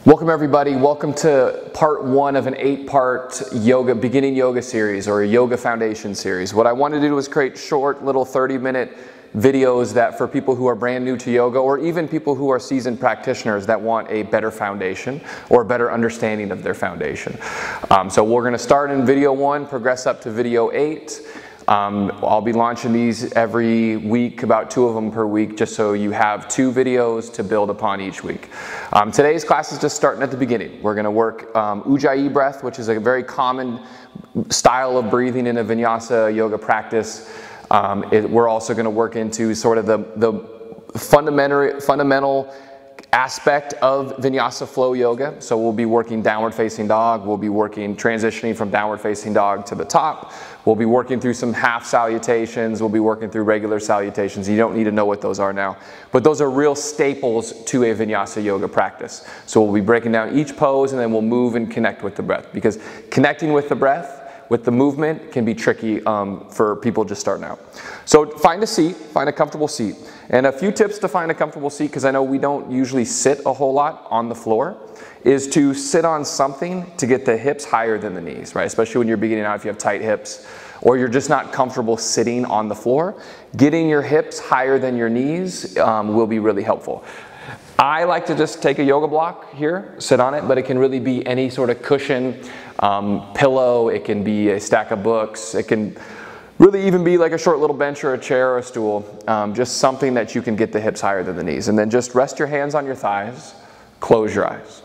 Welcome everybody, welcome to part one of an 8-part beginning yoga series or a yoga foundation series. What I wanted to do was create short little 30-minute videos that for people who are brand new to yoga or even people who are seasoned practitioners that want a better foundation or a better understanding of their foundation. So we're going to start in video 1, progress up to video 8. I'll be launching these every week, about 2 of them per week, just so you have 2 videos to build upon each week. Today's class is just starting at the beginning. We're going to work Ujjayi breath, which is a very common style of breathing in a vinyasa yoga practice. We're also going to work into sort of the fundamental aspect of vinyasa flow yoga. So we'll be working downward facing dog, we'll be working transitioning from downward facing dog to the top, we'll be working through some half salutations, we'll be working through regular salutations. You don't need to know what those are now, but those are real staples to a vinyasa yoga practice. So we'll be breaking down each pose and then we'll move and connect with the breath, because connecting with the breath with the movement can be tricky for people just starting out. So find a seat, find a comfortable seat. And a few tips to find a comfortable seat, because I know we don't usually sit a whole lot on the floor, is to sit on something to get the hips higher than the knees, right? Especially when you're beginning out, if you have tight hips, or you're just not comfortable sitting on the floor. Getting your hips higher than your knees will be really helpful. I like to just take a yoga block here, sit on it, but it can really be any sort of cushion, pillow, it can be a stack of books, it can really even be like a short little bench or a chair or a stool, just something that you can get the hips higher than the knees. And then just rest your hands on your thighs, close your eyes.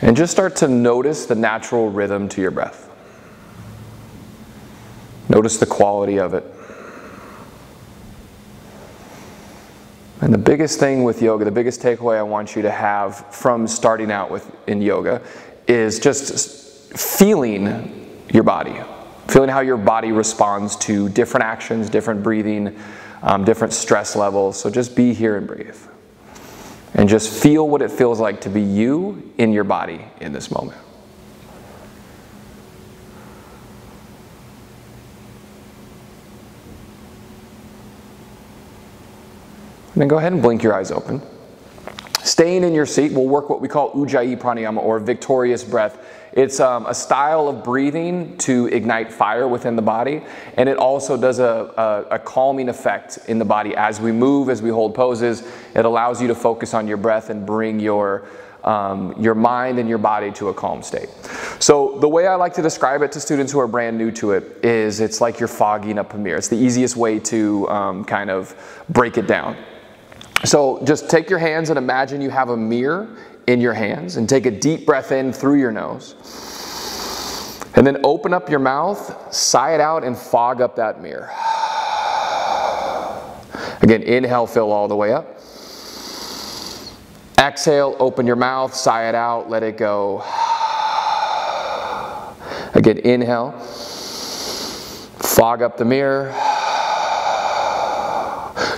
And just start to notice the natural rhythm to your breath. Notice the quality of it. And the biggest thing with yoga, the biggest takeaway I want you to have from starting out in yoga is just feeling your body. Feeling how your body responds to different actions, different breathing, different stress levels. So just be here and breathe. And just feel what it feels like to be you in your body in this moment. And then go ahead and blink your eyes open. Staying in your seat, we'll work what we call Ujjayi Pranayama, or victorious breath. It's a style of breathing to ignite fire within the body, and it also does a calming effect in the body as we move, as we hold poses. It allows you to focus on your breath and bring your mind and your body to a calm state. So the way I like to describe it to students who are brand new to it is it's like you're fogging up a mirror. It's the easiest way to kind of break it down. So just take your hands and imagine you have a mirror in your hands, and take a deep breath in through your nose. And then open up your mouth, sigh it out, and fog up that mirror. Again, inhale, fill all the way up. Exhale, open your mouth, sigh it out, let it go. Again, inhale, fog up the mirror.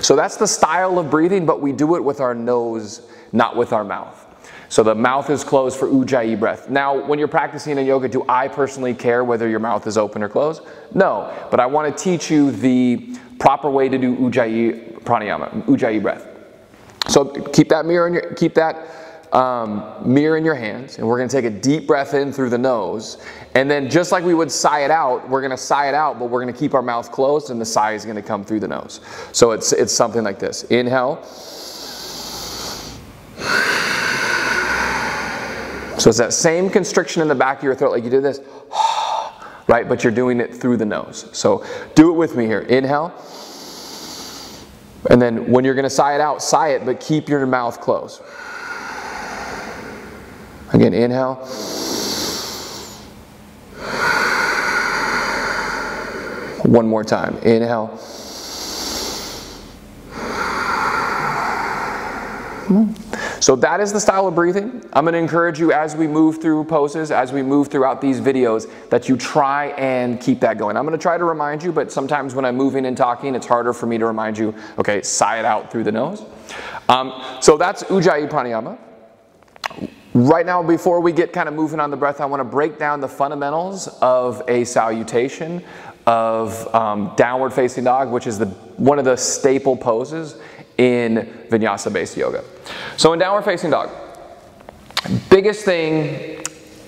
So that's the style of breathing, but we do it with our nose, not with our mouth. So the mouth is closed for Ujjayi breath. Now, when you're practicing in yoga, do I personally care whether your mouth is open or closed? No, but I want to teach you the proper way to do Ujjayi Pranayama, Ujjayi breath. So keep that mirror in your hands, and we're going to take a deep breath in through the nose, and then just like we would sigh it out, we're going to sigh it out, but we're going to keep our mouth closed, and the sigh is going to come through the nose. So it's something like this. Inhale. So it's that same constriction in the back of your throat, like you did this, right? But you're doing it through the nose. So do it with me here. Inhale. And then when you're going to sigh it out, sigh it, but keep your mouth closed. Again, inhale. One more time. Inhale. So that is the style of breathing. I'm going to encourage you as we move through poses, as we move throughout these videos, that you try and keep that going. I'm going to try to remind you, but sometimes when I'm moving and talking, it's harder for me to remind you, okay, sigh it out through the nose. So that's Ujjayi Pranayama. Right now, before we get kind of moving on the breath, I want to break down the fundamentals of a salutation, of downward facing dog, which is one of the staple poses in vinyasa-based yoga. So in downward facing dog, biggest thing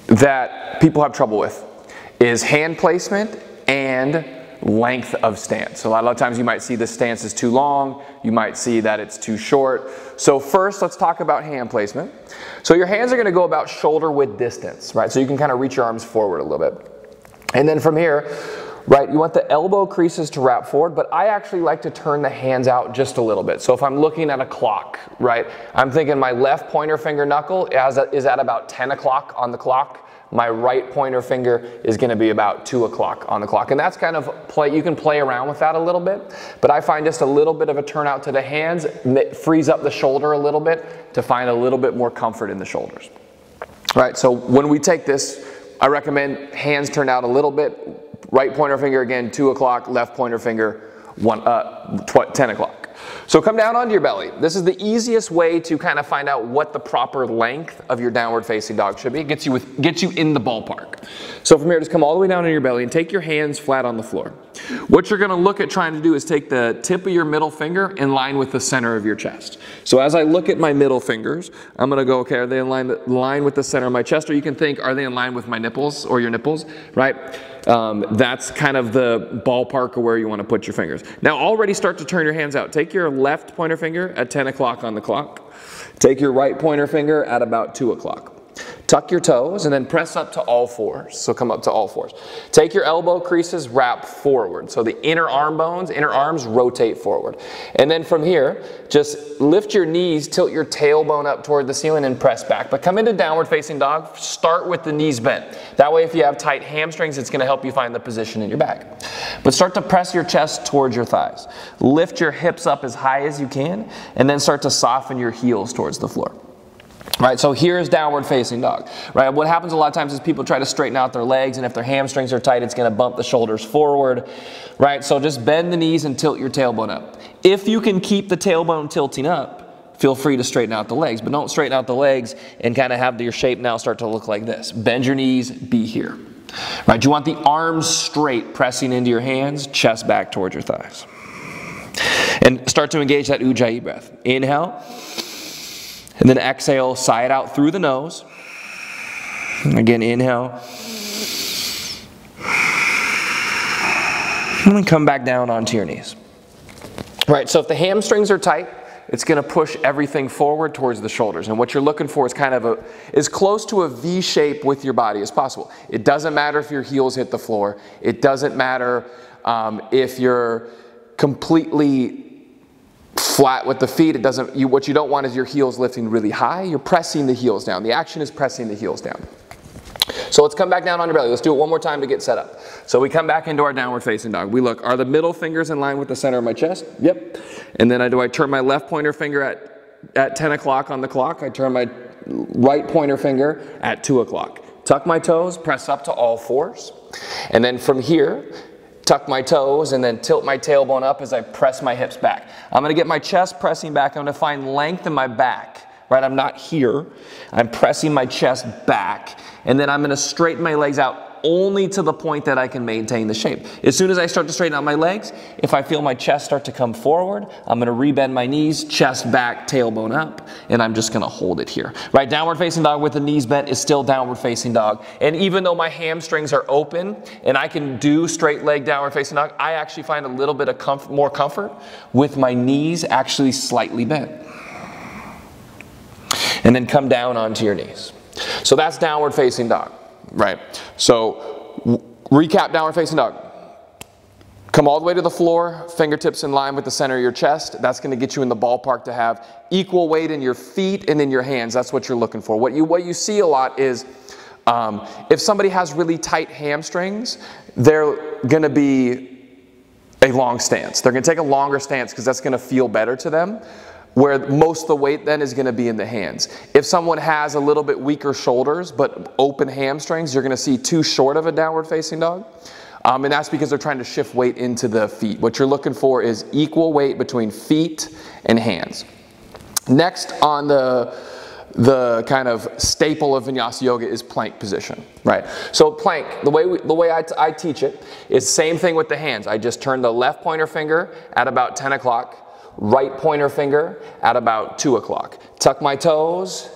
that people have trouble with is hand placement and length of stance. So a lot of times you might see the stance is too long, you might see that it's too short. So first, let's talk about hand placement. So your hands are going to go about shoulder width distance, right? So you can kind of reach your arms forward a little bit. And then from here, right, you want the elbow creases to wrap forward, but I actually like to turn the hands out just a little bit. So if I'm looking at a clock, right, I'm thinking my left pointer finger knuckle is at about 10 o'clock on the clock. My right pointer finger is going to be about 2 o'clock on the clock. And that's kind of you can play around with that a little bit, but I find just a little bit of a turnout to the hands frees up the shoulder a little bit to find a little bit more comfort in the shoulders. Right, so when we take this, I recommend hands turned out a little bit, right pointer finger again 2 o'clock, left pointer finger 10 o'clock. So come down onto your belly. This is the easiest way to kind of find out what the proper length of your downward facing dog should be. It gets you in the ballpark. So from here, just come all the way down on your belly and take your hands flat on the floor. What you're going to look at trying to do is take the tip of your middle finger in line with the center of your chest. So as I look at my middle fingers, I'm going to go, okay, are they in line with the center of my chest? Or you can think, are they in line with my nipples or your nipples, right? That's kind of the ballpark of where you want to put your fingers. Now already start to turn your hands out. Take your left pointer finger at 10 o'clock on the clock. Take your right pointer finger at about 2 o'clock. Tuck your toes and then press up to all fours. So come up to all fours. Take your elbow creases, wrap forward. So the inner arms rotate forward. And then from here, just lift your knees, tilt your tailbone up toward the ceiling and press back. But come into downward facing dog, start with the knees bent. That way if you have tight hamstrings, it's going to help you find the position in your back. But start to press your chest towards your thighs. Lift your hips up as high as you can and then start to soften your heels towards the floor. Right, so here's downward facing dog. Right, what happens a lot of times is people try to straighten out their legs, and if their hamstrings are tight, it's going to bump the shoulders forward. Right, so just bend the knees and tilt your tailbone up. If you can keep the tailbone tilting up, feel free to straighten out the legs, but don't straighten out the legs and kind of have your shape now start to look like this. Bend your knees, be here. Right, you want the arms straight, pressing into your hands, chest back towards your thighs. And start to engage that Ujjayi breath. Inhale. And then exhale, sigh it out through the nose. Again, inhale. And then come back down onto your knees. Right, so if the hamstrings are tight, it's going to push everything forward towards the shoulders. And what you're looking for is kind of as close to a V shape with your body as possible. It doesn't matter if your heels hit the floor. It doesn't matter if you're completely flat with the feet. What you don't want is your heels lifting really high. You're pressing the heels down. The action is pressing the heels down. So let's come back down on your belly. Let's do it one more time to get set up. So we come back into our downward facing dog. We look, are the middle fingers in line with the center of my chest? Yep. And then I turn my left pointer finger at 10 o'clock on the clock. I turn my right pointer finger at 2 o'clock. Tuck my toes, press up to all fours. And then from here, tuck my toes and then tilt my tailbone up as I press my hips back. I'm going to get my chest pressing back. I'm going to find length in my back. Right, I'm not here. I'm pressing my chest back. And then I'm going to straighten my legs out only to the point that I can maintain the shape. As soon as I start to straighten out my legs, if I feel my chest start to come forward, I'm going to rebend my knees, chest back, tailbone up, and I'm just going to hold it here. Right, downward facing dog with the knees bent is still downward facing dog. And even though my hamstrings are open and I can do straight leg downward facing dog, I actually find a little bit of more comfort with my knees actually slightly bent. And then come down onto your knees. So that's downward facing dog. Right, so recap downward facing dog. Come all the way to the floor, fingertips in line with the center of your chest. That's going to get you in the ballpark to have equal weight in your feet and in your hands. That's what you're looking for. What you see a lot is if somebody has really tight hamstrings, they're going to be a long stance. They're going to take a longer stance because that's going to feel better to them, where most of the weight then is going to be in the hands. If someone has a little bit weaker shoulders but open hamstrings, you're going to see too short of a downward facing dog. And that's because they're trying to shift weight into the feet. What you're looking for is equal weight between feet and hands. Next on the kind of staple of vinyasa yoga is plank position, right? So plank, the way I teach it is same thing with the hands. I just turn the left pointer finger at about 10 o'clock, right pointer finger at about 2 o'clock. Tuck my toes,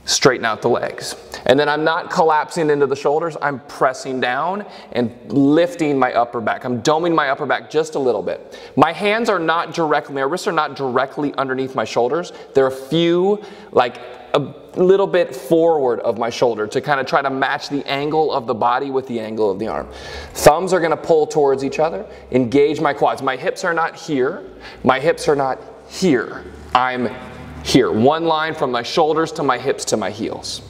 straighten out the legs. And then I'm not collapsing into the shoulders, I'm pressing down and lifting my upper back. I'm doming my upper back just a little bit. My hands are not directly, my wrists are not directly underneath my shoulders. They're a few, like a little bit forward of my shoulder to kind of try to match the angle of the body with the angle of the arm. Thumbs are gonna pull towards each other, engage my quads. My hips are not here, my hips are not here. I'm here, one line from my shoulders to my hips to my heels.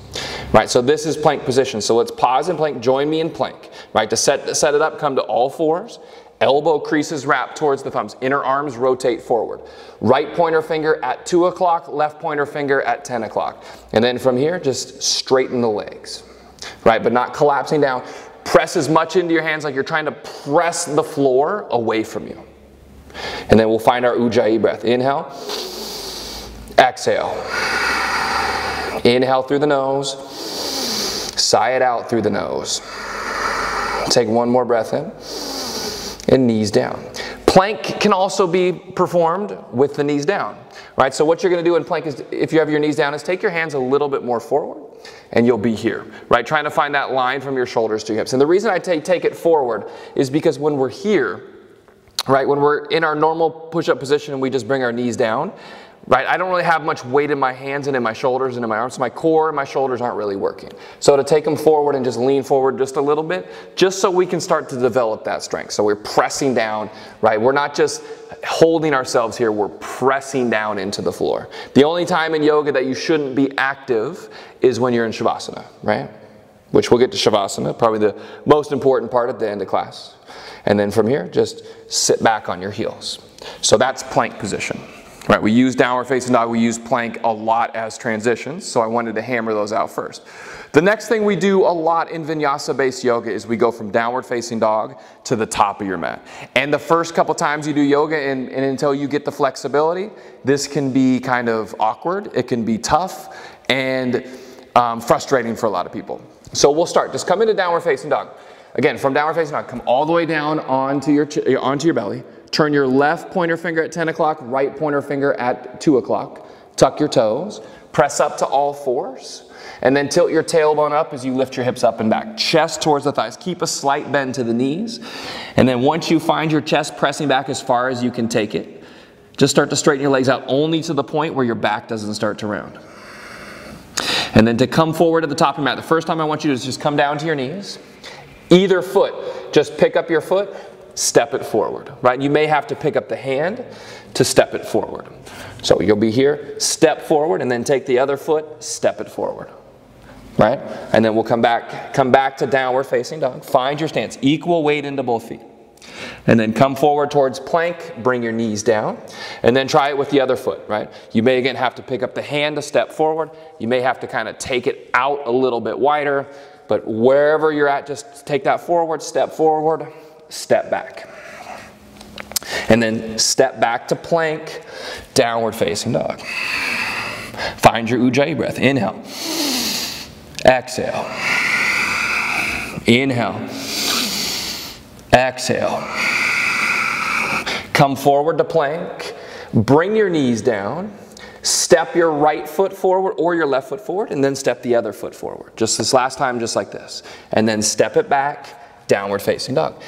Right, so this is plank position. So let's pause in plank, join me in plank. Right, to set it up, come to all fours. Elbow creases wrap towards the thumbs. Inner arms rotate forward. Right pointer finger at 2 o'clock, left pointer finger at 10 o'clock. And then from here, just straighten the legs. Right, but not collapsing down. Press as much into your hands like you're trying to press the floor away from you. And then we'll find our Ujjayi breath. Inhale. Exhale. Inhale through the nose. Sigh it out through the nose. Take one more breath in. And knees down. Plank can also be performed with the knees down. Right? So what you're going to do in plank is, if you have your knees down, is take your hands a little bit more forward and you'll be here. Right? Trying to find that line from your shoulders to your hips. And the reason I take it forward is because when we're here, right, when we're in our normal push-up position and we just bring our knees down, right, I don't really have much weight in my hands and in my shoulders and in my arms. So my core and my shoulders aren't really working. So to take them forward and just lean forward just a little bit, just so we can start to develop that strength. So we're pressing down, right? We're not just holding ourselves here, we're pressing down into the floor. The only time in yoga that you shouldn't be active is when you're in Shavasana, right? Which we'll get to Shavasana, probably the most important part at the end of class. And then from here, just sit back on your heels. So that's plank position. Right, we use downward facing dog, we use plank a lot as transitions, so I wanted to hammer those out first. The next thing we do a lot in vinyasa-based yoga is we go from downward facing dog to the top of your mat. And the first couple times you do yoga and until you get the flexibility, this can be kind of awkward, it can be tough, and frustrating for a lot of people. So we'll start, just come into downward facing dog. Again, from downward facing dog, come all the way down onto your belly. Turn your left pointer finger at 10 o'clock, right pointer finger at 2 o'clock. Tuck your toes, press up to all fours, and then tilt your tailbone up as you lift your hips up and back. Chest towards the thighs. Keep a slight bend to the knees. And then once you find your chest pressing back as far as you can take it, just start to straighten your legs out only to the point where your back doesn't start to round. And then to come forward to the top of your mat, the first time I want you to do is just come down to your knees. Either foot, just pick up your foot, step it forward, right? You may have to pick up the hand to step it forward. So you'll be here, step forward, and then take the other foot, step it forward, right? And then we'll come back to downward facing dog. Find your stance, equal weight into both feet. And then come forward towards plank, bring your knees down, and then try it with the other foot, right? You may again have to pick up the hand to step forward. You may have to kind of take it out a little bit wider, but wherever you're at, just take that forward, step back. And then step back to plank, downward facing dog. Find your Ujjayi breath. Inhale. Exhale. Inhale. Exhale. Come forward to plank. Bring your knees down. Step your right foot forward or your left foot forward, and then step the other foot forward. Just this last time, just like this. And then step it back, downward facing dog.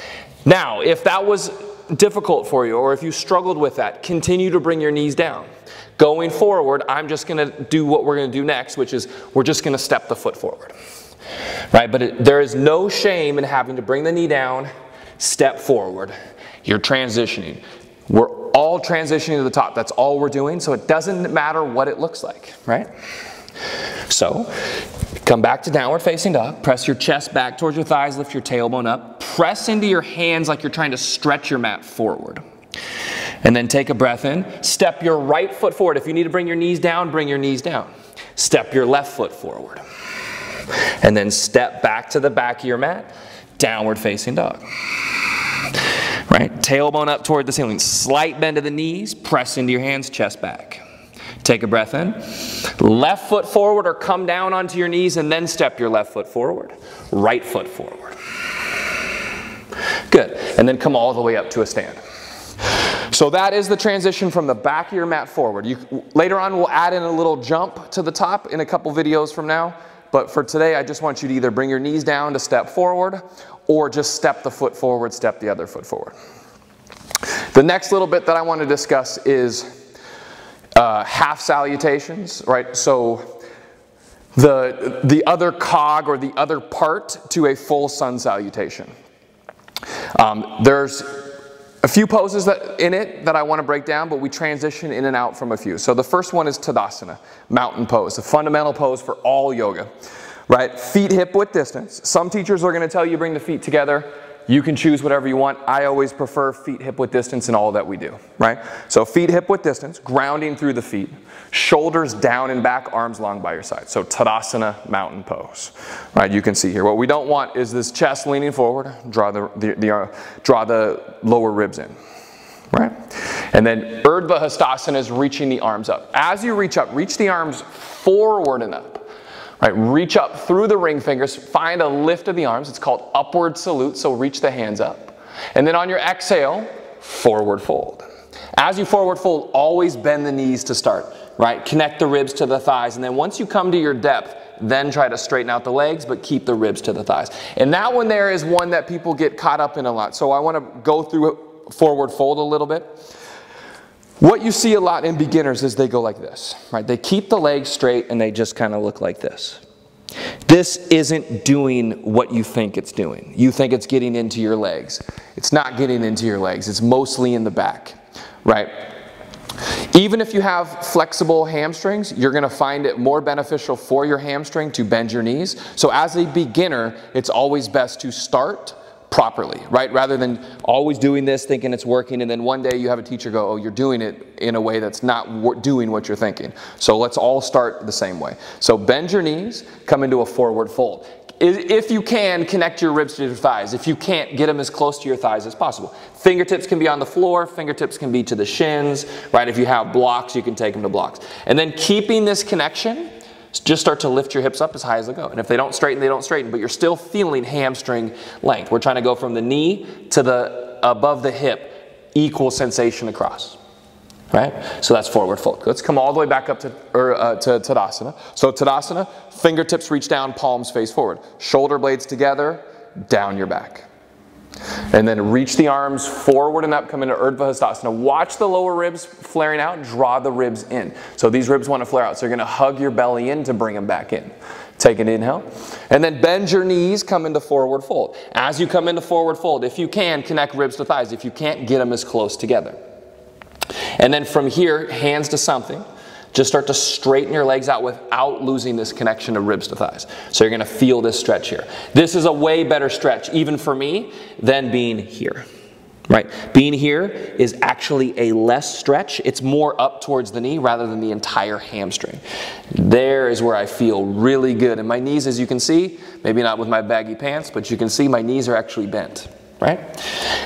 Now, if that was difficult for you, or if you struggled with that, continue to bring your knees down. Going forward, I'm just going to do what we're going to do next, which is we're just going to step the foot forward. Right? But there is no shame in having to bring the knee down, step forward. You're transitioning. We're all transitioning to the top. That's all we're doing, so it doesn't matter what it looks like, right? So, come back to downward facing dog. Press your chest back towards your thighs, lift your tailbone up. Press into your hands like you're trying to stretch your mat forward. And then take a breath in. Step your right foot forward. If you need to bring your knees down, bring your knees down. Step your left foot forward. And then step back to the back of your mat, downward facing dog. Right? Tailbone up toward the ceiling. Slight bend to the knees, press into your hands, chest back. Take a breath in. Left foot forward or come down onto your knees and then step your left foot forward. Right foot forward. Good. And then come all the way up to a stand. So that is the transition from the back of your mat forward. Later on we'll add in a little jump to the top in a couple videos from now. But for today, I just want you to either bring your knees down to step forward or just step the foot forward, step the other foot forward. The next little bit that I want to discuss is half salutations, right? So the other cog or the other part to a full sun salutation. There's a few poses in it that I want to break down, but we transition in and out from a few. So the first one is Tadasana, mountain pose, a fundamental pose for all yoga, right? Feet hip width distance. Some teachers are going to tell you bring the feet together. You can choose whatever you want. I always prefer feet hip width distance in all that we do, right? So feet hip width distance, grounding through the feet, shoulders down and back, arms long by your side. So Tadasana, mountain pose, right? You can see here. What we don't want is this chest leaning forward. Draw the lower ribs in, right? And then Urdhva Hastasana is reaching the arms up. As you reach up, reach the arms forward and up. Right, reach up through the ring fingers, find a lift of the arms. It's called upward salute, so reach the hands up. And then on your exhale, forward fold. As you forward fold, always bend the knees to start, right? Connect the ribs to the thighs, and then once you come to your depth, then try to straighten out the legs, but keep the ribs to the thighs. And that one there is one that people get caught up in a lot. So I want to go through forward fold a little bit. What you see a lot in beginners is they go like this, right? They keep the legs straight and they just kind of look like this. This isn't doing what you think it's doing. You think it's getting into your legs. It's not getting into your legs. It's mostly in the back, right? Even if you have flexible hamstrings, you're going to find it more beneficial for your hamstring to bend your knees. So as a beginner, it's always best to start properly, right? Rather than always doing this, thinking it's working, and then one day you have a teacher go, oh, you're doing it in a way that's not doing what you're thinking. So let's all start the same way. So bend your knees, come into a forward fold. If you can, connect your ribs to your thighs. If you can't, get them as close to your thighs as possible. Fingertips can be on the floor, fingertips can be to the shins, right? If you have blocks, you can take them to blocks. And then keeping this connection, just start to lift your hips up as high as they go. And if they don't straighten, they don't straighten, but you're still feeling hamstring length. We're trying to go from the knee to the above the hip, equal sensation across, right? So that's forward fold. Let's come all the way back up to Tadasana. So Tadasana, fingertips reach down, palms face forward. Shoulder blades together, down your back. And then reach the arms forward and up, come into Urdhva Hastasana. Watch the lower ribs flaring out, draw the ribs in. So these ribs want to flare out, so you're going to hug your belly in to bring them back in. Take an inhale. And then bend your knees, come into forward fold. As you come into forward fold, if you can, connect ribs to thighs. If you can't, get them as close together. And then from here, hands to something. Just start to straighten your legs out without losing this connection of ribs to thighs. So you're going to feel this stretch here. This is a way better stretch, even for me, than being here. Right? Being here is actually a less stretch. It's more up towards the knee rather than the entire hamstring. There is where I feel really good. And my knees, as you can see, maybe not with my baggy pants, but you can see my knees are actually bent. Right?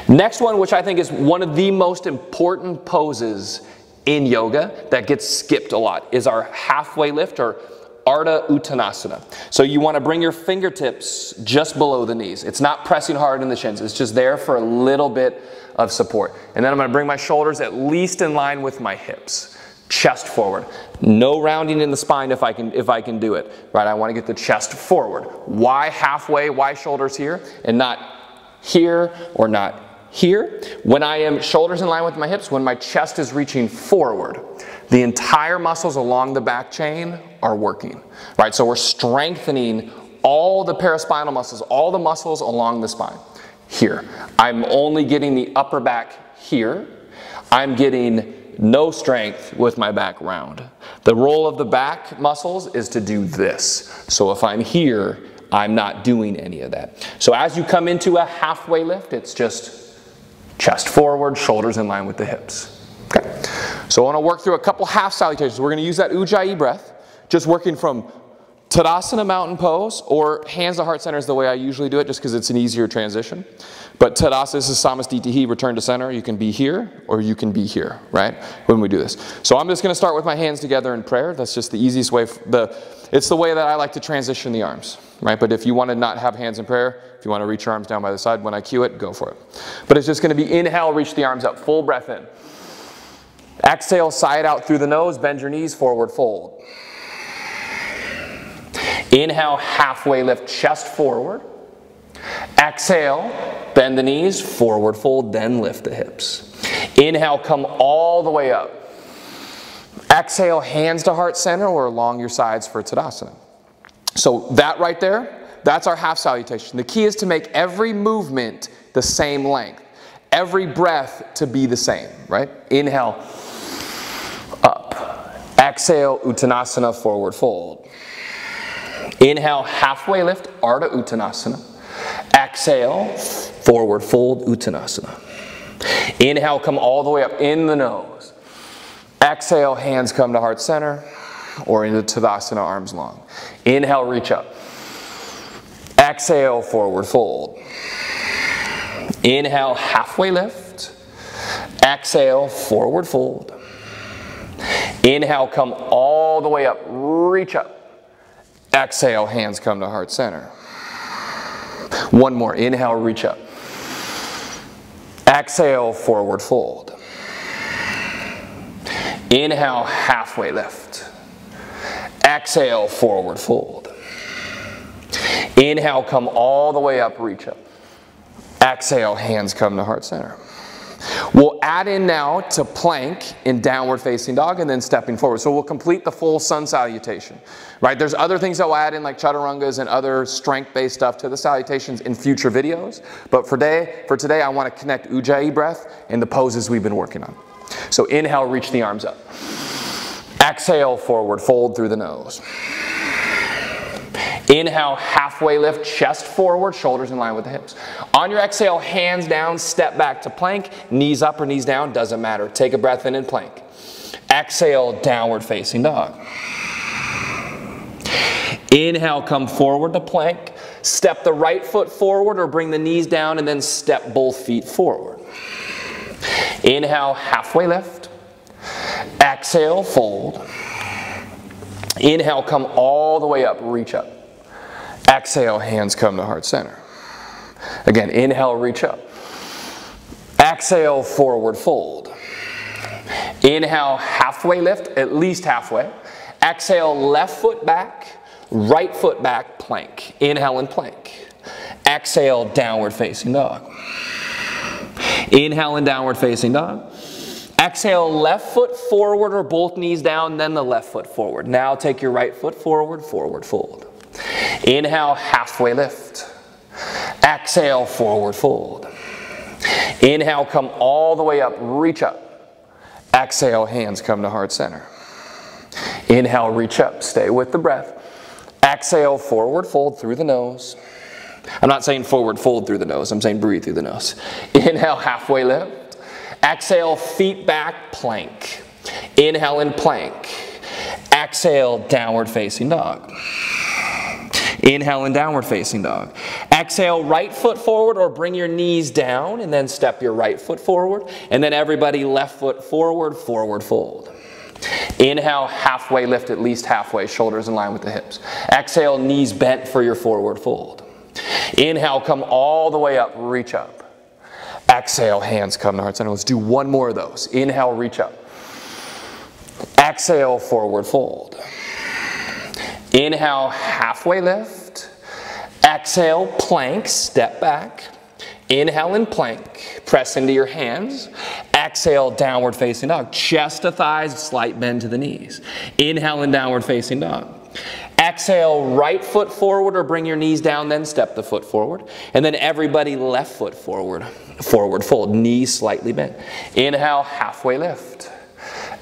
Next one, which I think is one of the most important poses in yoga that gets skipped a lot, is our halfway lift, or Arda Uttanasana. So you want to bring your fingertips just below the knees. It's not pressing hard in the shins. It's just there for a little bit of support. And then I'm going to bring my shoulders at least in line with my hips. Chest forward. No rounding in the spine if I can do it. Right? I want to get the chest forward. Why halfway? Why shoulders here and not here or not here? When I am shoulders in line with my hips, when my chest is reaching forward, the entire muscles along the back chain are working, right? So we're strengthening all the paraspinal muscles, all the muscles along the spine. Here, I'm only getting the upper back here. I'm getting no strength with my back round. The role of the back muscles is to do this. So if I'm here, I'm not doing any of that. So as you come into a halfway lift, it's just chest forward, shoulders in line with the hips. Okay. So I want to work through a couple half salutations. We're going to use that Ujjayi breath, just working from Tadasana mountain pose, or hands to heart center is the way I usually do it, just because it's an easier transition. But Tadasana is Samastitihi, return to center. You can be here, or you can be here, right, when we do this. So I'm just going to start with my hands together in prayer. That's just the easiest way. It's the way that I like to transition the arms, right? But if you want to not have hands in prayer, if you want to reach your arms down by the side, when I cue it, go for it. But it's just going to be inhale, reach the arms up, full breath in. Exhale, sigh it out through the nose, bend your knees, forward fold. Inhale, halfway lift, chest forward. Exhale, bend the knees, forward fold, then lift the hips. Inhale, come all the way up. Exhale, hands to heart center or along your sides for Tadasana. So that right there, that's our half salutation. The key is to make every movement the same length. Every breath to be the same, right? Inhale, up. Exhale, Uttanasana, forward fold. Inhale, halfway lift, Arda Uttanasana. Exhale, forward fold, Uttanasana. Inhale, come all the way up in the nose. Exhale, hands come to heart center or into Tadasana, arms long. Inhale, reach up. Exhale, forward fold. Inhale, halfway lift. Exhale, forward fold. Inhale, come all the way up, reach up. Exhale, hands come to heart center. One more, inhale, reach up. Exhale, forward fold. Inhale, halfway lift. Exhale, forward fold. Inhale, come all the way up, reach up. Exhale, hands come to heart center. We'll add in now to plank in downward facing dog and then stepping forward. So we'll complete the full sun salutation, right? There's other things that we'll add in like chaturangas and other strength-based stuff to the salutations in future videos. But for today, I want to connect Ujjayi breath and the poses we've been working on. So inhale, reach the arms up. Exhale, forward fold through the nose. Inhale, halfway lift, chest forward, shoulders in line with the hips. On your exhale, hands down, step back to plank, knees up or knees down, doesn't matter. Take a breath in and plank. Exhale, downward facing dog. Inhale, come forward to plank. Step the right foot forward or bring the knees down and then step both feet forward. Inhale, halfway lift. Exhale, fold. Inhale, come all the way up, reach up. Exhale, hands come to heart center. Again, inhale, reach up. Exhale, forward fold. Inhale, halfway lift, at least halfway. Exhale, left foot back, right foot back, plank. Inhale and plank. Exhale, downward facing dog. Inhale and downward facing dog. Exhale, left foot forward or both knees down, then the left foot forward. Now take your right foot forward, forward fold. Inhale, halfway lift. Exhale, forward fold. Inhale, come all the way up, reach up. Exhale, hands come to heart center. Inhale, reach up, stay with the breath. Exhale, forward fold through the nose. I'm not saying forward fold through the nose, I'm saying breathe through the nose. Inhale, halfway lift. Exhale, feet back, plank. Inhale and plank. Exhale, downward facing dog. Inhale and downward facing dog. Exhale, right foot forward or bring your knees down and then step your right foot forward. And then everybody left foot forward, forward fold. Inhale, halfway lift, at least halfway, shoulders in line with the hips. Exhale, knees bent for your forward fold. Inhale, come all the way up, reach up. Exhale, hands come to heart center. Let's do one more of those. Inhale, reach up. Exhale, forward fold. Inhale, halfway lift. Exhale, plank, step back. Inhale and plank. Press into your hands. Exhale, downward facing dog. Chest to thighs, slight bend to the knees. Inhale and downward facing dog. Exhale, right foot forward or bring your knees down, then step the foot forward. And then everybody left foot forward, forward fold, knees slightly bent. Inhale, halfway lift.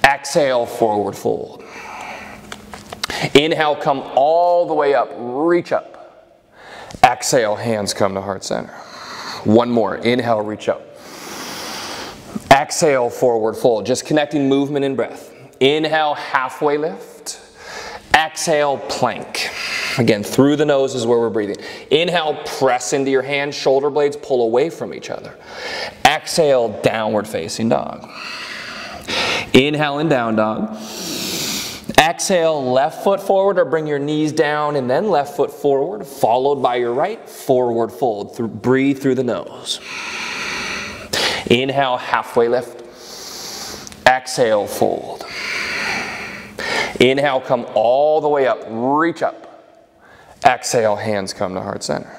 Exhale, forward fold. Inhale, come all the way up, reach up. Exhale, hands come to heart center. One more, inhale, reach up. Exhale, forward fold, just connecting movement and breath. Inhale, halfway lift. Exhale, plank. Again, through the nose is where we're breathing. Inhale, press into your hands, shoulder blades pull away from each other. Exhale, downward facing dog. Inhale in down dog. Exhale, left foot forward or bring your knees down and then left foot forward, followed by your right, forward fold. Breathe through the nose. Inhale, halfway lift. Exhale, fold. Inhale, come all the way up, reach up. Exhale, hands come to heart center.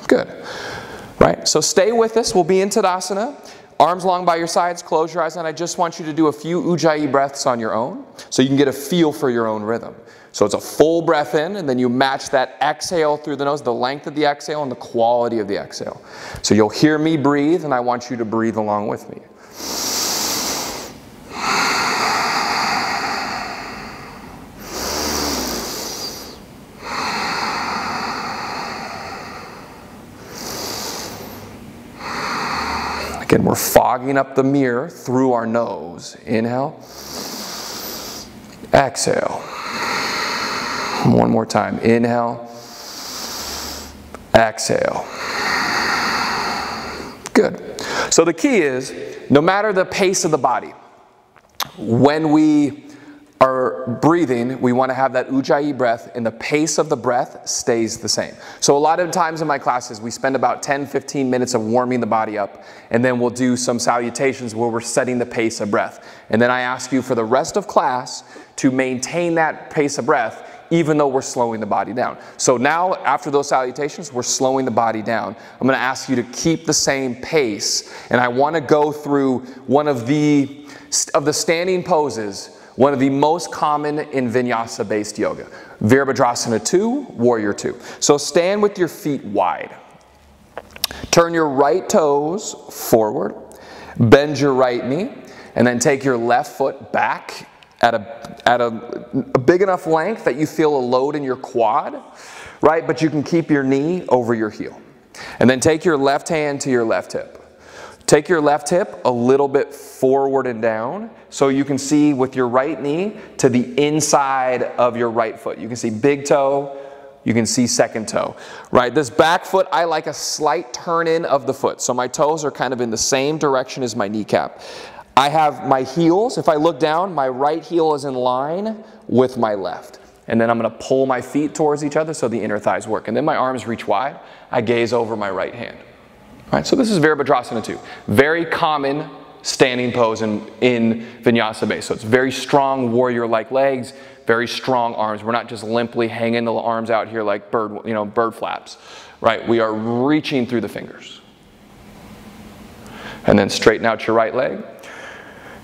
Good. Right, so stay with us. We'll be in Tadasana. Arms long by your sides, close your eyes, and I just want you to do a few Ujjayi breaths on your own so you can get a feel for your own rhythm. So it's a full breath in, and then you match that exhale through the nose, the length of the exhale and the quality of the exhale. So you'll hear me breathe, and I want you to breathe along with me. Again, we're fogging up the mirror through our nose. Inhale. Exhale. One more time. Inhale. Exhale. Good. So the key is, no matter the pace of the body, when we are breathing, we want to have that Ujjayi breath, and the pace of the breath stays the same. So a lot of times in my classes, we spend about 10-15 minutes of warming the body up, and then we'll do some salutations where we're setting the pace of breath. And then I ask you for the rest of class to maintain that pace of breath, even though we're slowing the body down. So now, after those salutations, we're slowing the body down. I'm going to ask you to keep the same pace, and I want to go through one of the standing poses, one of the most common in vinyasa-based yoga. Virabhadrasana 2, Warrior 2. So stand with your feet wide. Turn your right toes forward. Bend your right knee. And then take your left foot back at a big enough length that you feel a load in your quad, right? But you can keep your knee over your heel. And then take your left hand to your left hip. Take your left hip a little bit forward and down so you can see with your right knee to the inside of your right foot. You can see big toe, you can see second toe. Right, this back foot, I like a slight turn in of the foot. So my toes are kind of in the same direction as my kneecap. I have my heels, if I look down, my right heel is in line with my left. And then I'm going to pull my feet towards each other so the inner thighs work. And then my arms reach wide. I gaze over my right hand. Right, so this is Virabhadrasana 2. Very common standing pose in vinyasa base. So it's very strong warrior-like legs, very strong arms. We're not just limply hanging the arms out here like bird flaps. Right? We are reaching through the fingers. And then straighten out your right leg.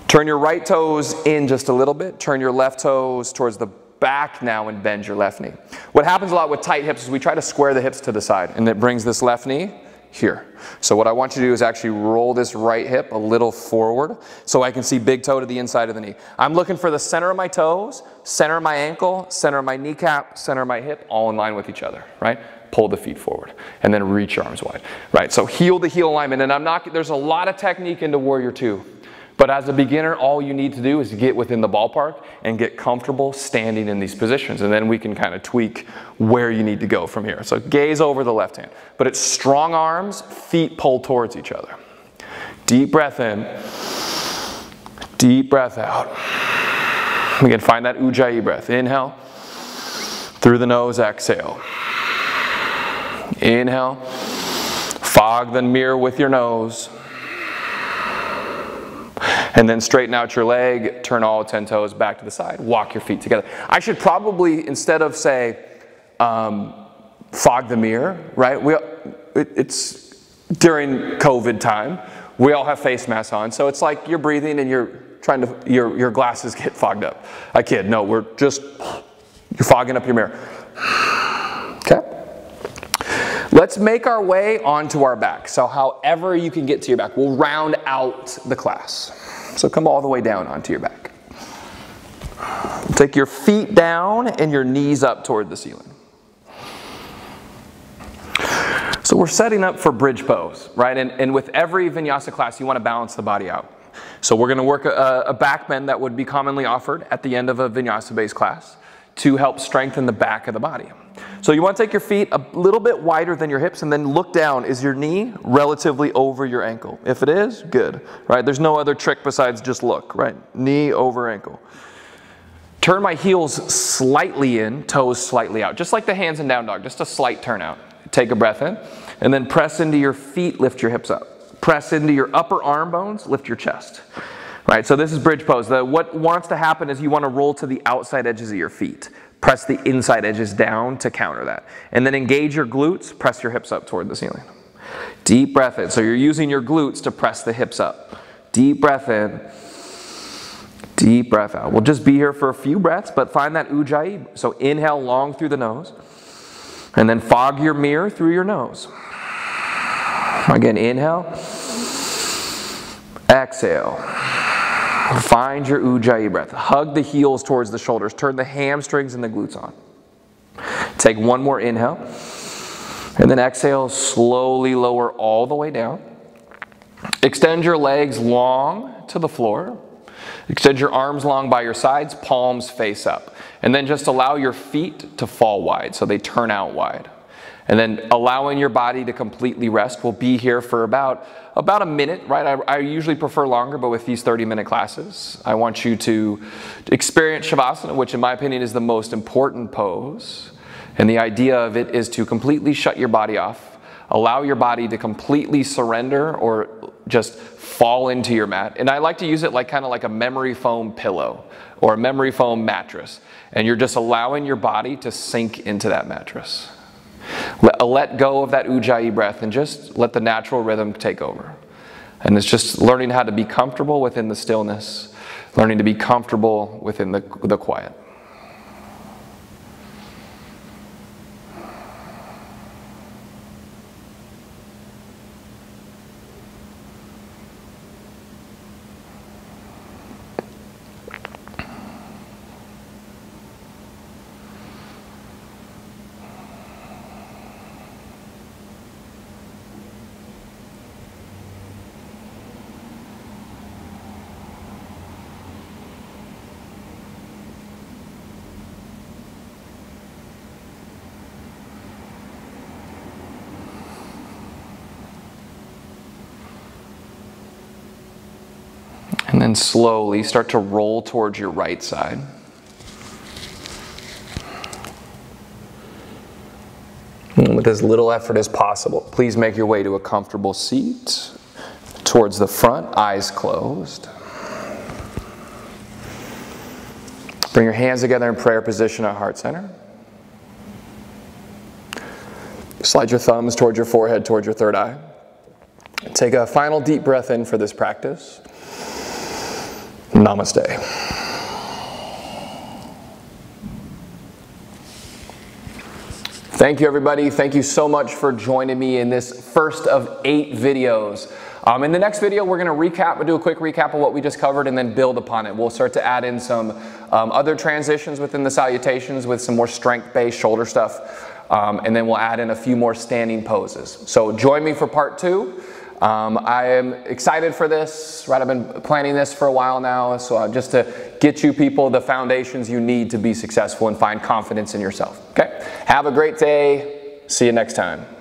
Turn your right toes in just a little bit. Turn your left toes towards the back now and bend your left knee. What happens a lot with tight hips is we try to square the hips to the side, and it brings this left knee here. So what I want you to do is actually roll this right hip a little forward so I can see big toe to the inside of the knee. I'm looking for the center of my toes, center of my ankle, center of my kneecap, center of my hip, all in line with each other, right? Pull the feet forward and then reach your arms wide, right? So heel to heel alignment, and there's a lot of technique into Warrior 2. But as a beginner, all you need to do is get within the ballpark and get comfortable standing in these positions. And then we can kind of tweak where you need to go from here. So gaze over the left hand. But it's strong arms, feet pull towards each other. Deep breath in. Deep breath out. Again, find that Ujjayi breath. Inhale. Through the nose, exhale. Inhale. Fog the mirror with your nose. And then straighten out your leg, turn all 10 toes back to the side, walk your feet together. I should probably, instead of say, fog the mirror, right? It's during COVID time. We all have face masks on, so it's like you're breathing and you're trying to, your glasses get fogged up. I kid, no, you're fogging up your mirror. Okay? Let's make our way onto our back. So however you can get to your back, we'll round out the class. So come all the way down onto your back. Take your feet down and your knees up toward the ceiling. So we're setting up for bridge pose, right? And with every vinyasa class, you want to balance the body out. So we're going to work a back bend that would be commonly offered at the end of a vinyasa-based class. to help strengthen the back of the body. So you want to take your feet a little bit wider than your hips and then look down. Is your knee relatively over your ankle? If it is, good, right? There's no other trick besides just look, right? Knee over ankle. Turn my heels slightly in, toes slightly out, just like the hands in down dog, just a slight turn out. Take a breath in, and then press into your feet, lift your hips up. Press into your upper arm bones, lift your chest. Right, so this is bridge pose. What wants to happen is you want to roll to the outside edges of your feet. Press the inside edges down to counter that. And then engage your glutes, press your hips up toward the ceiling. Deep breath in. So you're using your glutes to press the hips up. Deep breath in. Deep breath out. We'll just be here for a few breaths, but find that Ujjayi. So inhale long through the nose. And then fog your mirror through your nose. Again, inhale. Exhale. Find your Ujjayi breath. Hug the heels towards the shoulders. Turn the hamstrings and the glutes on. Take one more inhale. And then exhale, slowly lower all the way down. Extend your legs long to the floor. Extend your arms long by your sides, palms face up. And then just allow your feet to fall wide so they turn out wide. And then allowing your body to completely rest. We'll be here for about a minute, right? I usually prefer longer, but with these 30-minute classes, I want you to experience Shavasana, which in my opinion is the most important pose. And the idea of it is to completely shut your body off, allow your body to completely surrender or just fall into your mat. And I like to use it like kind of like a memory foam pillow or a memory foam mattress. And you're just allowing your body to sink into that mattress. Let go of that Ujjayi breath and just let the natural rhythm take over. And it's just learning how to be comfortable within the stillness, learning to be comfortable within the quiet. And then slowly start to roll towards your right side. And with as little effort as possible, please make your way to a comfortable seat towards the front, eyes closed. Bring your hands together in prayer position at heart center. Slide your thumbs towards your forehead, towards your third eye. Take a final deep breath in for this practice. Namaste. Thank you, everybody. Thank you so much for joining me in this first of 8 videos. In the next video, we're going to recap, we'll do a quick recap of what we just covered and then build upon it. We'll start to add in some other transitions within the salutations with some more strength-based shoulder stuff. And then we'll add in a few more standing poses. So join me for part 2. I am excited for this, right? I've been planning this for a while now, so just to get you people the foundations you need to be successful and find confidence in yourself, okay? Have a great day. See you next time.